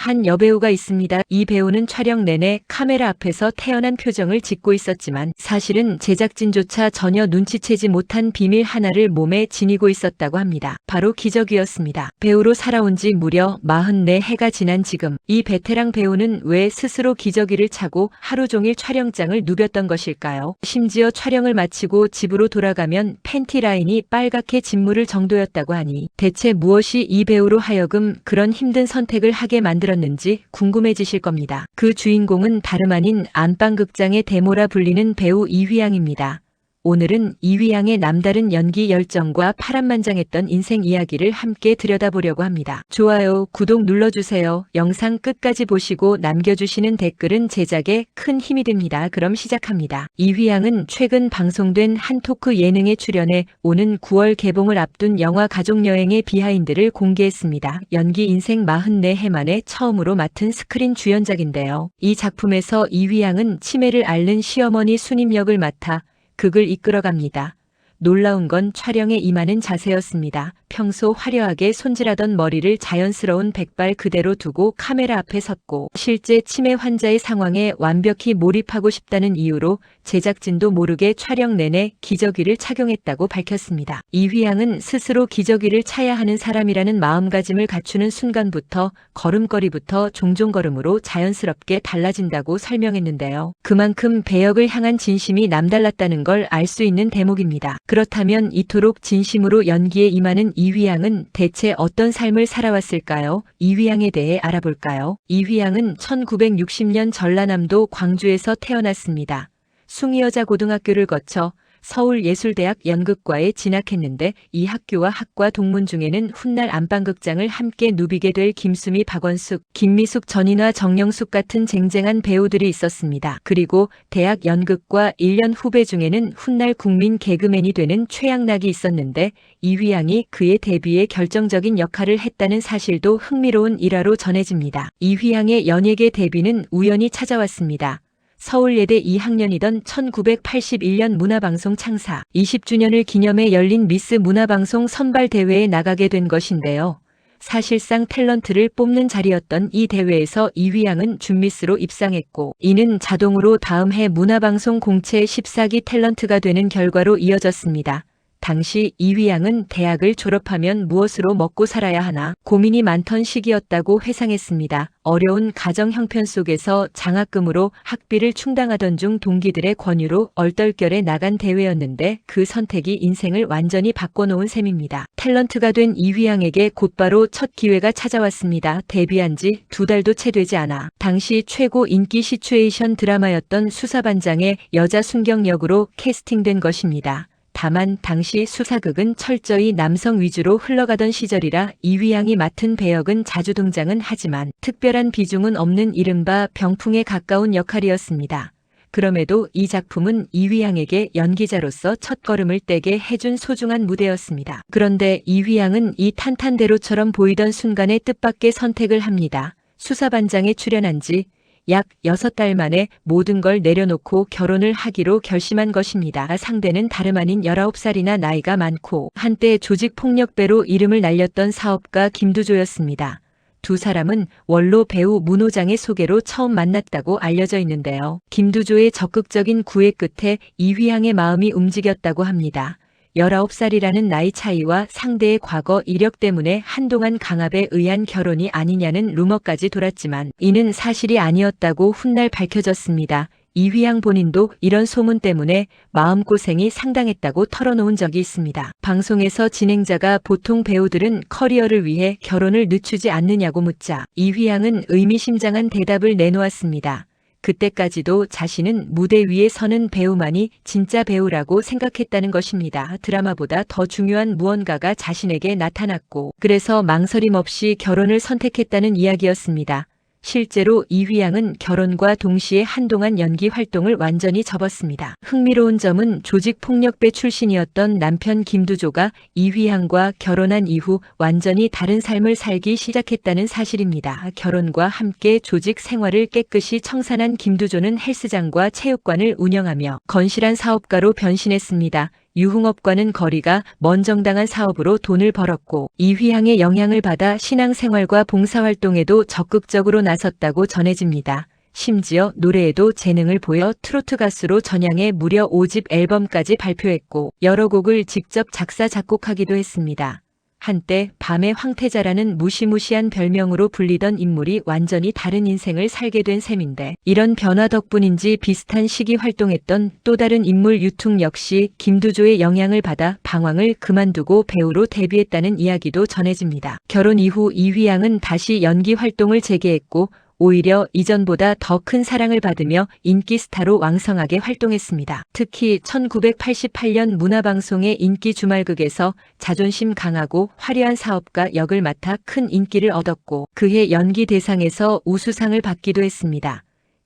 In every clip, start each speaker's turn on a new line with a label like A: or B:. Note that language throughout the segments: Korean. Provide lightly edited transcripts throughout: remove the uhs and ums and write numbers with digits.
A: 한 여배우가 있습니다. 이 배우는 촬영 내내 카메라 앞에서 태연한 표정을 짓고 있었지만 사실은 제작진조차 전혀 눈치채지 못한 비밀 하나를 몸에 지니고 있었다고 합니다. 바로 기저귀였습니다. 배우로 살아온 지 무려 44해가 지난 지금 이 베테랑 배우는 왜 스스로 기저귀를 차고 하루 종일 촬영장을 누볐던 것일까요? 심지어 촬영을 마치고 집으로 돌아가면 팬티 라인이 빨갛게 짓무를 정도였다고 하니 대체 무엇이 이 배우로 하여금 그런 힘든 선택을 하게 만들었는지 궁금해지실 겁니다. 그 주인공은 다름 아닌 안방극장의 데모라 불리는 배우 이휘양입니다. 오늘은 이휘양의 남다른 연기 열정과 파란만장했던 인생 이야기를 함께 들여다보려고 합니다. 좋아요, 구독 눌러주세요. 영상 끝까지 보시고 남겨주시는 댓글은 제작에 큰 힘이 됩니다. 그럼 시작합니다. 이휘양은 최근 방송된 한 토크 예능에 출연해 오는 9월 개봉을 앞둔 영화 가족여행의 비하인드를 공개했습니다. 연기 인생 44해 만에 처음으로 맡은 스크린 주연작인데요. 이 작품에서 이휘양은 치매를 앓는 시어머니 순임 역을 맡아 극을 이끌어갑니다. 놀라운 건 촬영에 임하는 자세였습니다. 평소 화려하게 손질하던 머리를 자연스러운 백발 그대로 두고 카메라 앞에 섰고 실제 치매 환자의 상황에 완벽히 몰입하고 싶다는 이유로 제작진도 모르게 촬영 내내 기저귀를 착용했다고 밝혔습니다. 이휘양은 스스로 기저귀를 차야 하는 사람이라는 마음가짐을 갖추는 순간부터 걸음걸이부터 종종걸음으로 자연스럽게 달라진다고 설명했는데요. 그만큼 배역을 향한 진심이 남달랐다는 걸 알 수 있는 대목입니다. 그렇다면 이토록 진심으로 연기에 임하는 이휘양은 대체 어떤 삶을 살아왔을까요? 이휘양에 대해 알아볼까요? 이휘양은 1960년 전라남도 광주에서 태어났습니다. 숭이여자 고등학교를 거쳐 서울예술대학 연극과에 진학했는데 이 학교와 학과 동문 중에는 훗날 안방극장을 함께 누비게 될 김수미, 박원숙, 김미숙, 전인화, 정영숙 같은 쟁쟁한 배우들이 있었습니다. 그리고 대학 연극과 1년 후배 중에는 훗날 국민 개그맨이 되는 최양락이 있었는데 이휘양이 그의 데뷔에 결정적인 역할을 했다는 사실도 흥미로운 일화로 전해집니다. 이휘양의 연예계 데뷔는 우연히 찾아왔습니다. 서울예대 2학년이던 1981년 문화방송 창사 20주년을 기념해 열린 미스 문화방송 선발대회에 나가게 된 것인데요. 사실상 탤런트를 뽑는 자리였던 이 대회에서 이휘양은 준미스로 입상했고 이는 자동으로 다음 해 문화방송 공채 14기 탤런트가 되는 결과로 이어졌습니다. 당시 이휘양은 대학을 졸업하면 무엇으로 먹고 살아야 하나 고민이 많던 시기였다고 회상했습니다. 어려운 가정 형편 속에서 장학금으로 학비를 충당하던 중 동기들의 권유로 얼떨결에 나간 대회였는데 그 선택이 인생을 완전히 바꿔놓은 셈입니다. 탤런트가 된 이휘양에게 곧바로 첫 기회가 찾아왔습니다. 데뷔한 지 2달도 채 되지 않아 당시 최고 인기 시츄에이션 드라마였던 수사반장의 여자 순경 역으로 캐스팅된 것입니다. 다만 당시 수사극은 철저히 남성 위주로 흘러가던 시절이라 이휘양이 맡은 배역은 자주 등장은 하지만 특별한 비중은 없는 이른바 병풍에 가까운 역할이었습니다. 그럼에도 이 작품은 이휘양에게 연기자로서 첫걸음을 떼게 해준 소중한 무대였습니다. 그런데 이휘양은 이 탄탄대로처럼 보이던 순간에 뜻밖의 선택을 합니다. 수사반장에 출연한 지 약 6달 만에 모든 걸 내려놓고 결혼을 하기로 결심한 것입니다. 상대는 다름 아닌 19살이나 나이가 많고 한때 조직폭력배로 이름을 날렸던 사업가 김두조였습니다. 두 사람은 원로 배우 문호장의 소개로 처음 만났다고 알려져 있는데요. 김두조의 적극적인 구애 끝에 이휘양의 마음이 움직였다고 합니다. 19살이라는 나이 차이와 상대의 과거 이력 때문에 한동안 강압에 의한 결혼이 아니냐는 루머까지 돌았지만 이는 사실이 아니었다고 훗날 밝혀졌습니다. 이휘양 본인도 이런 소문 때문에 마음고생이 상당했다고 털어놓은 적이 있습니다. 방송에서 진행자가 보통 배우들은 커리어를 위해 결혼을 늦추지 않느냐고 묻자 이휘양은 의미심장한 대답을 내놓았습니다. 그때까지도 자신은 무대 위에 서는 배우만이 진짜 배우라고 생각했다는 것입니다. 드라마보다 더 중요한 무언가가 자신에게 나타났고 그래서 망설임 없이 결혼을 선택했다는 이야기였습니다. 실제로 이휘양은 결혼과 동시에 한동안 연기 활동을 완전히 접었습니다. 흥미로운 점은 조직폭력배 출신이었던 남편 김두조가 이휘양과 결혼한 이후 완전히 다른 삶을 살기 시작했다는 사실입니다. 결혼과 함께 조직 생활을 깨끗이 청산한 김두조는 헬스장과 체육관을 운영하며 건실한 사업가로 변신했습니다. 유흥업과는 거리가 먼 정당한 사업으로 돈을 벌었고 이휘향의 영향을 받아 신앙생활과 봉사활동에도 적극적으로 나섰다고 전해집니다. 심지어 노래에도 재능을 보여 트로트 가수로 전향해 무려 5집 앨범까지 발표했고 여러 곡을 직접 작사 작곡하기도 했습니다. 한때 밤의 황태자라는 무시무시한 별명으로 불리던 인물이 완전히 다른 인생을 살게 된 셈인데 이런 변화 덕분인지 비슷한 시기 활동했던 또 다른 인물 유퉁 역시 김두조의 영향을 받아 방황을 그만두고 배우로 데뷔했다는 이야기도 전해집니다. 결혼 이후 이휘향은 다시 연기 활동을 재개했고 오히려 이전보다 더 큰 사랑을 받으며 인기 스타로 왕성하게 활동했습니다. 특히 1988년 문화방송의 인기 주말극에서 자존심 강하고 화려한 사업가 역을 맡아 큰 인기를 얻었고 그해 연기대상에서 우수상을 받기도 했습니다.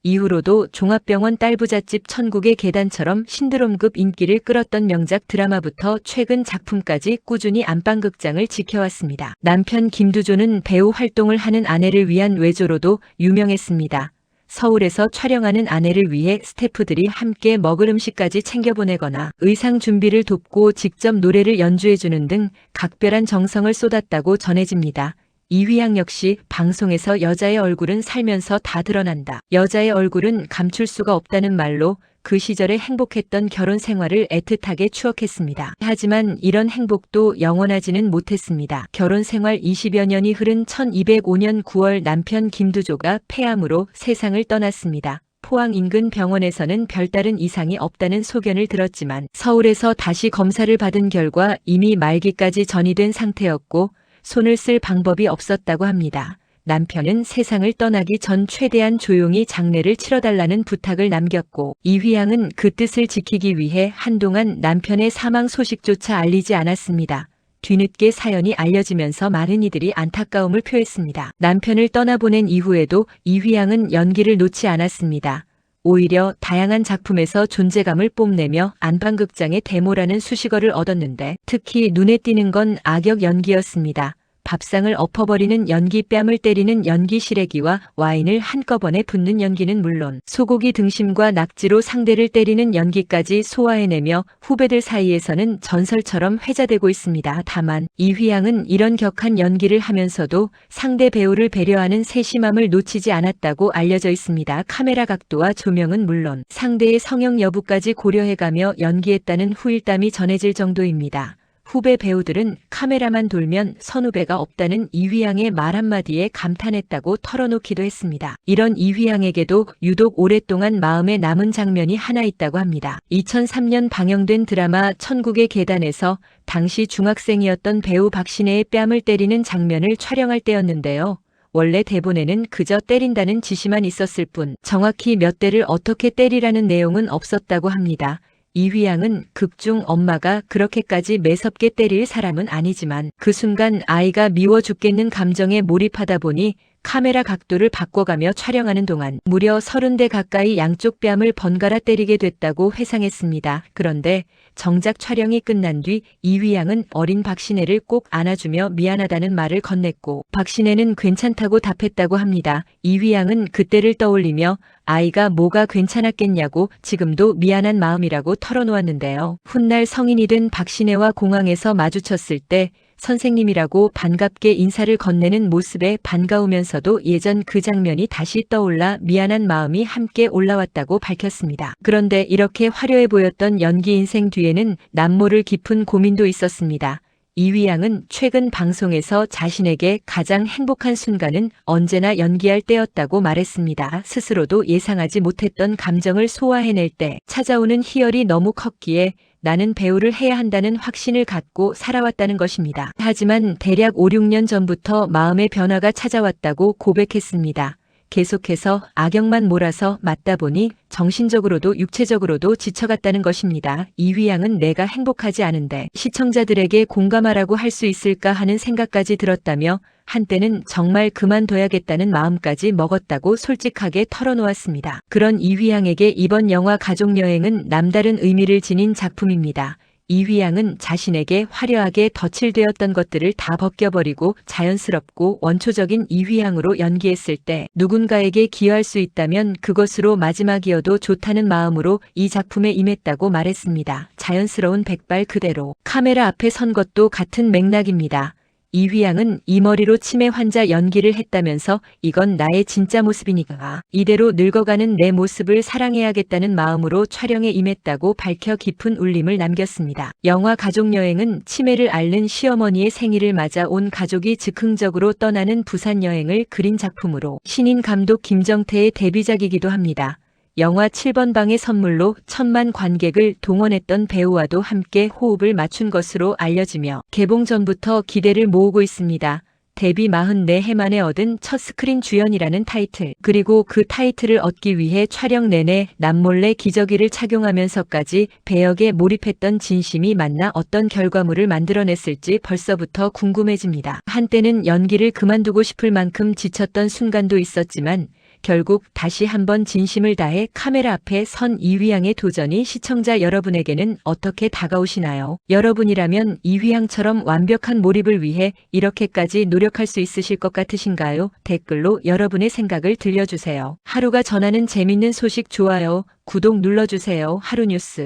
A: 이후로도 종합병원 딸부잣집 천국의 계단처럼 신드롬급 인기를 끌었던 명작 드라마부터 최근 작품까지 꾸준히 안방극장을 지켜왔습니다. 남편 김두조는 배우 활동을 하는 아내를 위한 외조로도 유명했습니다. 서울에서 촬영하는 아내를 위해 스태프들이 함께 먹을 음식까지 챙겨보내거나 의상 준비를 돕고 직접 노래를 연주해주는 등 각별한 정성을 쏟았다고 전해집니다. 이휘향 역시 방송에서 여자의 얼굴은 살면서 다 드러난다. 여자의 얼굴은 감출 수가 없다는 말로 그 시절에 행복했던 결혼 생활을 애틋하게 추억했습니다. 하지만 이런 행복도 영원하지는 못했습니다. 결혼 생활 20여 년이 흐른 1205년 9월 남편 김두조가 폐암으로 세상을 떠났습니다. 포항 인근 병원에서는 별다른 이상이 없다는 소견을 들었지만 서울에서 다시 검사를 받은 결과 이미 말기까지 전이된 상태였고 손을 쓸 방법이 없었다고 합니다. 남편은 세상을 떠나기 전 최대한 조용히 장례를 치러달라는 부탁을 남겼고 이휘향은 그 뜻을 지키기 위해 한동안 남편의 사망 소식조차 알리지 않았습니다. 뒤늦게 사연이 알려지면서 많은 이들이 안타까움을 표했습니다. 남편을 떠나보낸 이후에도 이휘향은 연기를 놓지 않았습니다. 오히려 다양한 작품에서 존재감을 뽐내며 안방극장의 데모라는 수식어를 얻었는데 특히 눈에 띄는 건 악역 연기였습니다. 밥상을 엎어버리는 연기, 뺨을 때리는 연기, 시래기와 와인을 한꺼번에 붓는 연기는 물론 소고기 등심과 낙지로 상대를 때리는 연기까지 소화해내며 후배들 사이에서는 전설처럼 회자되고 있습니다. 다만 이휘향은 이런 격한 연기를 하면서도 상대 배우를 배려하는 세심함을 놓치지 않았다고 알려져 있습니다. 카메라 각도와 조명은 물론 상대의 성형 여부까지 고려해가며 연기했다는 후일담이 전해질 정도입니다. 후배 배우들은 카메라만 돌면 선후배가 없다는 이휘향의 말 한마디에 감탄했다고 털어놓기도 했습니다. 이런 이휘향에게도 유독 오랫동안 마음에 남은 장면이 하나 있다고 합니다. 2003년 방영된 드라마 천국의 계단에서 당시 중학생이었던 배우 박신혜의 뺨을 때리는 장면을 촬영할 때였는데요. 원래 대본에는 그저 때린다는 지시만 있었을 뿐 정확히 몇 대를 어떻게 때리라는 내용은 없었다고 합니다. 이휘향은 극중 엄마가 그렇게까지 매섭게 때릴 사람은 아니지만 그 순간 아이가 미워 죽겠는 감정에 몰입하다 보니 카메라 각도를 바꿔가며 촬영하는 동안 무려 30대 가까이 양쪽 뺨을 번갈아 때리게 됐다고 회상했습니다. 그런데 정작 촬영이 끝난 뒤 이휘향은 어린 박신혜를 꼭 안아주며 미안하다는 말을 건넸고 박신혜는 괜찮다고 답했다고 합니다. 이휘향은 그때를 떠올리며 아이가 뭐가 괜찮았겠냐고 지금도 미안한 마음이라고 털어놓았는데요. 훗날 성인이 된 박신혜와 공항에서 마주쳤을 때 선생님이라고 반갑게 인사를 건네는 모습에 반가우면서도 예전 그 장면이 다시 떠올라 미안한 마음이 함께 올라왔다고 밝혔습니다. 그런데 이렇게 화려해 보였던 연기 인생 뒤에는 남모를 깊은 고민도 있었습니다. 이휘향은 최근 방송에서 자신에게 가장 행복한 순간은 언제나 연기할 때였다고 말했습니다. 스스로도 예상하지 못했던 감정을 소화해낼 때 찾아오는 희열이 너무 컸기에 나는 배우를 해야 한다는 확신을 갖고 살아왔다는 것입니다. 하지만 대략 5, 6년 전부터 마음의 변화가 찾아왔다고 고백했습니다. 계속해서 악역만 몰아서 맡다 보니 정신적으로도 육체적으로도 지쳐갔다는 것입니다. 이휘향은 내가 행복하지 않은데 시청자들에게 공감하라고 할 수 있을까 하는 생각까지 들었다며 한때는 정말 그만둬야겠다는 마음까지 먹었다고 솔직하게 털어놓았습니다. 그런 이휘향에게 이번 영화 가족여행은 남다른 의미를 지닌 작품입니다. 이휘양은 자신에게 화려하게 덧칠되었던 것들을 다 벗겨버리고 자연스럽고 원초적인 이휘양으로 연기했을 때 누군가에게 기여할 수 있다면 그것으로 마지막이어도 좋다는 마음으로 이 작품에 임했다고 말했습니다. 자연스러운 백발 그대로 카메라 앞에 선 것도 같은 맥락입니다. 이휘양은 이 머리로 치매 환자 연기를 했다면서 이건 나의 진짜 모습이니까 이대로 늙어가는 내 모습을 사랑해야겠다는 마음으로 촬영에 임했다고 밝혀 깊은 울림을 남겼습니다. 영화 가족여행은 치매를 앓는 시어머니의 생일을 맞아 온 가족이 즉흥적으로 떠나는 부산 여행을 그린 작품으로 신인 감독 김정태의 데뷔작이기도 합니다. 영화 7번 방의 선물로 1000만 관객을 동원했던 배우와도 함께 호흡을 맞춘 것으로 알려지며 개봉 전부터 기대를 모으고 있습니다. 데뷔 44해 만에 얻은 첫 스크린 주연이라는 타이틀, 그리고 그 타이틀을 얻기 위해 촬영 내내 남몰래 기저귀를 착용하면서까지 배역에 몰입했던 진심이 맞나 어떤 결과물을 만들어냈을지 벌써부터 궁금해집니다. 한때는 연기를 그만두고 싶을 만큼 지쳤던 순간도 있었지만 결국 다시 한번 진심을 다해 카메라 앞에 선 이휘양의 도전이 시청자 여러분에게는 어떻게 다가오시나요? 여러분이라면 이휘양처럼 완벽한 몰입을 위해 이렇게까지 노력할 수 있으실 것 같으신가요? 댓글로 여러분의 생각을 들려주세요. 하루가 전하는 재밌는 소식 좋아요, 구독 눌러주세요. 하루뉴스